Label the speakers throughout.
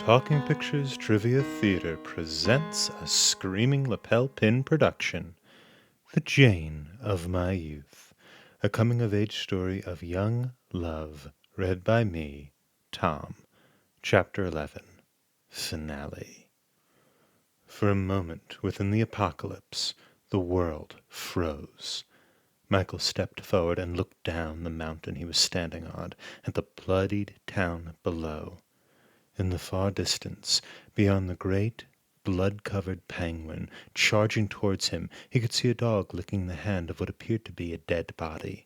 Speaker 1: Talking Pictures Trivia Theater presents a Screaming Lapel Pin production, The Jane of My Youth, a coming-of-age story of young love, read by me, Tom. Chapter 11, Finale. For a moment within the apocalypse, the world froze. Michael stepped forward and looked down the mountain he was standing on at the bloodied town below. In the far distance, beyond the great, blood-covered penguin charging towards him, he could see a dog licking the hand of what appeared to be a dead body.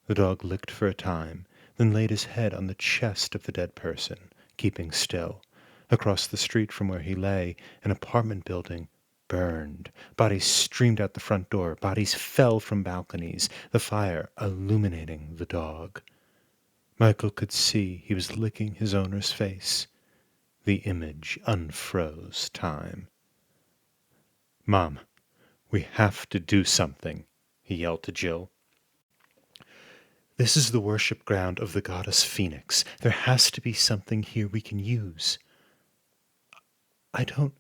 Speaker 1: The dog licked for a time, then laid his head on the chest of the dead person, keeping still. Across the street from where he lay, an apartment building burned. Bodies streamed out the front door. Bodies fell from balconies, the fire illuminating the dog. Michael could see he was licking his owner's face. The image unfroze time. "Mom, we have to do something," he yelled to Jill. "This is the worship ground of the goddess Phoenix. There has to be something here we can use." I don't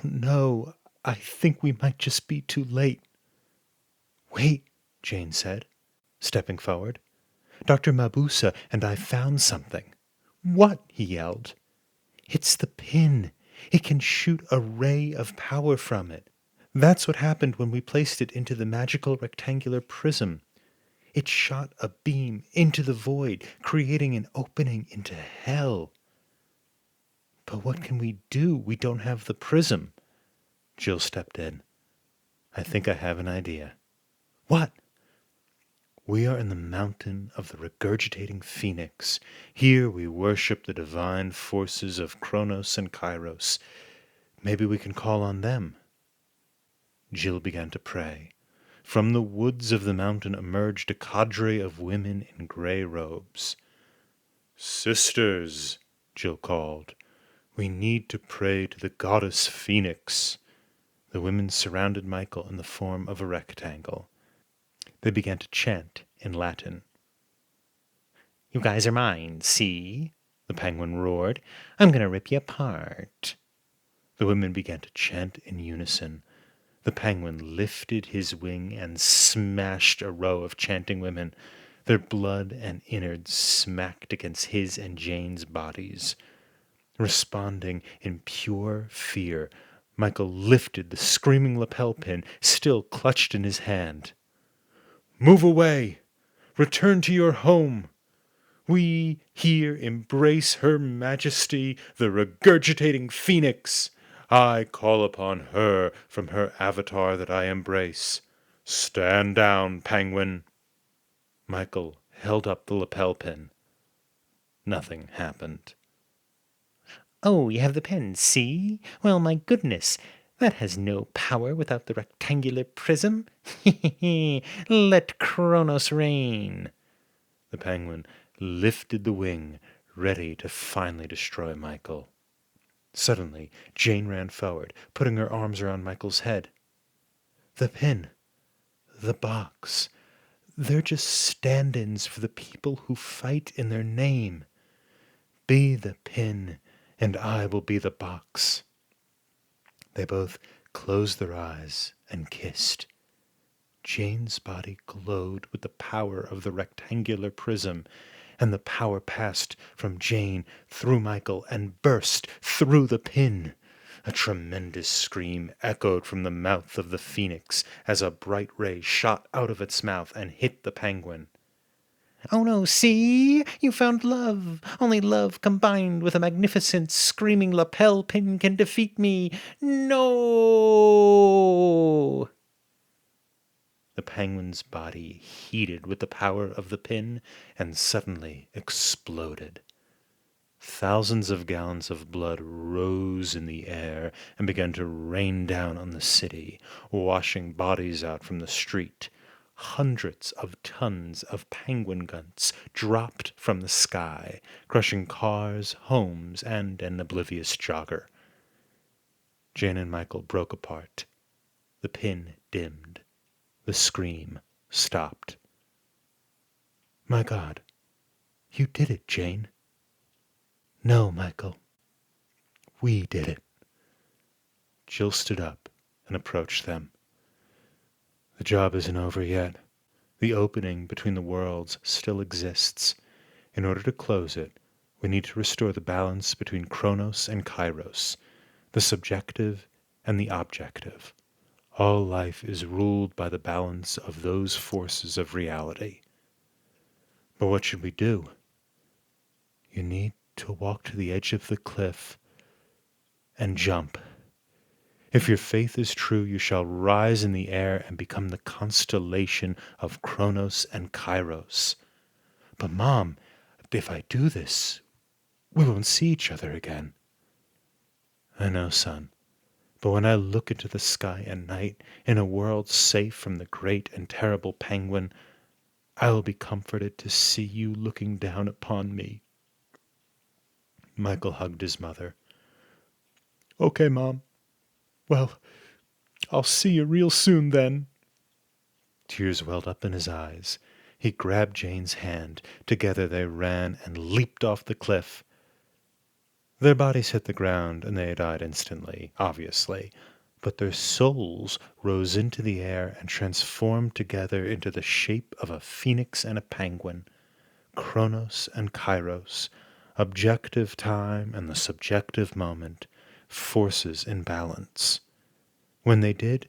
Speaker 1: know. I think we might just be too late." "Wait," Jane said, stepping forward. "Dr. Mabusa and I found something." "What?" he yelled. "It's the pin. It can shoot a ray of power from it. That's what happened when we placed it into the magical rectangular prism. It shot a beam into the void, creating an opening into hell." "But what can we do? We don't have the prism." Jill stepped in. "I think I have an idea." "What?" "We are in the mountain of the regurgitating phoenix. Here we worship the divine forces of Kronos and Kairos. Maybe we can call on them." Jill began to pray. From the woods of the mountain emerged a cadre of women in gray robes. "Sisters," Jill called, "we need to pray to the goddess Phoenix." The women surrounded Michael in the form of a rectangle. They began to chant in Latin. "You guys are mine, see?" the penguin roared. "I'm going to rip you apart." The women began to chant in unison. The penguin lifted his wing and smashed a row of chanting women. Their blood and innards smacked against his and Jane's bodies. Responding in pure fear, Michael lifted the screaming lapel pin, still clutched in his hand. "Move away! Return to your home! We here embrace Her Majesty, the regurgitating Phoenix. I call upon her from her avatar that I embrace. Stand down, penguin." Michael held up the lapel pin. Nothing happened. "Oh, you have the pen, see? Well, my goodness, that has no power without the rectangular prism. Let Kronos reign." The penguin lifted the wing, ready to finally destroy Michael. Suddenly, Jane ran forward, putting her arms around Michael's head. "The pin, the box, they're just stand-ins for the people who fight in their name. Be the pin, and I will be the box." They both closed their eyes and kissed. Jane's body glowed with the power of the rectangular prism, and the power passed from Jane through Michael and burst through the pin. A tremendous scream echoed from the mouth of the phoenix as a bright ray shot out of its mouth and hit the penguin. "Oh no, see? You found love. Only love combined with a magnificent screaming lapel pin can defeat me. No!" The penguin's body heated with the power of the pin and suddenly exploded. Thousands of gallons of blood rose in the air and began to rain down on the city, washing bodies out from the street. Hundreds of tons of penguin guts dropped from the sky, crushing cars, homes, and an oblivious jogger. Jane and Michael broke apart. The pin dimmed. The scream stopped. "My God, you did it, Jane." No, Michael. We did it. Jill stood up and approached them. The job isn't over yet. The opening between the worlds still exists. In order to close it, we need to restore the balance between Chronos and Kairos, the subjective and the objective. All life is ruled by the balance of those forces of reality. But what should we do? You need to walk to the edge of the cliff and jump. If your faith is true, you shall rise in the air and become the constellation of Chronos and Kairos. But Mom, if I do this, we won't see each other again. I know, son. But when I look into the sky at night, in a world safe from the great and terrible penguin, I will be comforted to see you looking down upon me. Michael hugged his mother. Okay, Mom. Well, I'll see you real soon then. Tears welled up in his eyes. He grabbed Jane's hand. Together they ran and leaped off the cliff. Their bodies hit the ground, and they died instantly, obviously. But their souls rose into the air and transformed together into the shape of a phoenix and a penguin. Chronos and Kairos, objective time and the subjective moment, forces in balance. When they did,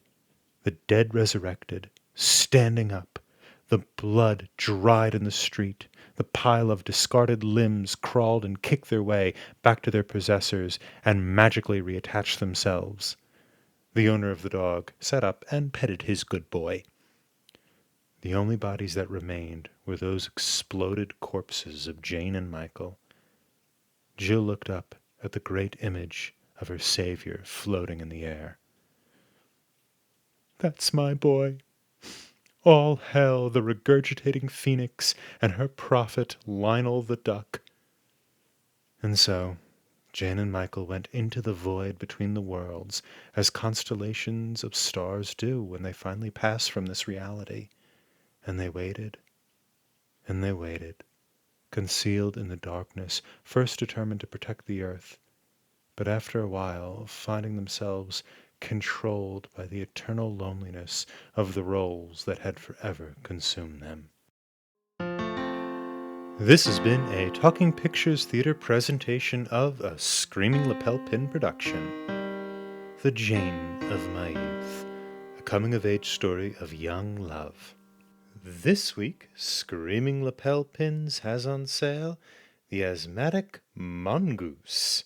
Speaker 1: the dead resurrected, standing up. The blood dried in the street. The pile of discarded limbs crawled and kicked their way back to their possessors and magically reattached themselves. The owner of the dog sat up and petted his good boy. The only bodies that remained were those exploded corpses of Jane and Michael. Jill looked up at the great image of her savior floating in the air. That's my boy. All hail the regurgitating phoenix and her prophet Lionel the duck. And so Jane and Michael went into the void between the worlds, as constellations of stars do when they finally pass from this reality. And they waited, and they waited, concealed in the darkness, first determined to protect the earth, but after a while finding themselves controlled by the eternal loneliness of the roles that had forever consumed them. This has been a Talking Pictures Theater presentation of a Screaming Lapel Pin production. The Jane of My Youth, a coming-of-age story of young love. This week, Screaming Lapel Pins has on sale the Asthmatic Mongoose.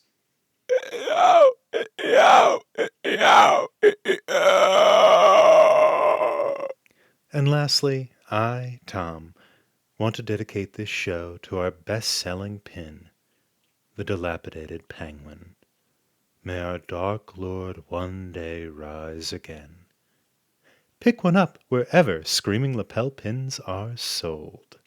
Speaker 1: And lastly, I, Tom, want to dedicate this show to our best-selling pin, the Dilapidated Penguin. May our dark lord one day rise again. Pick one up wherever Screaming Lapel Pins are sold.